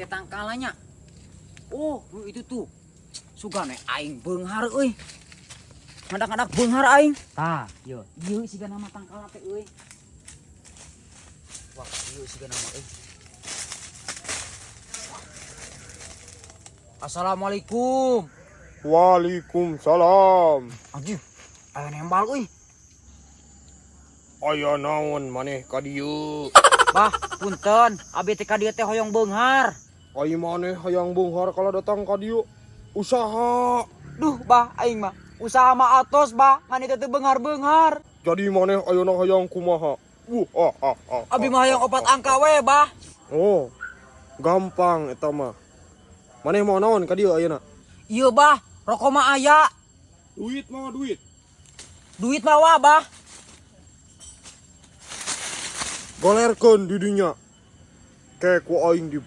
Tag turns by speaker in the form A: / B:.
A: teh tangkalannya. Oh, itu tuh. Sugane aing beunghar euy. Ngadak-ngadak beunghar aing. Tah, ieu siga nama tangkalan teh euy. Wah, ieu siga nama euy. Assalamualaikum.
B: Waalaikumsalam.
A: Anjir, aya nembal euy.
B: Aya naon maneh ka dieu?
A: Bah, punten, abi teh ka dieu teh hoyong beunghar.
B: Ai maneh hayang beunghar kalau datang ka dieu? Usaha.
A: Duh, bah, aing mah usaha mah atos, bah, ngan itu teh beunghar-beunghar.
B: Jadi maneh ayeuna hayang kumaha?
A: Abi mah hoyong opat angka we, bah.
B: Oh, gampang eta mah. Maneh mau naon ka dieu ayeuna?
A: Ieu, bah, rokok mah aya.
B: Duit mah duit.
A: Duit mah wah, bah.
B: Golerkeun di dinya. Ke ku aing di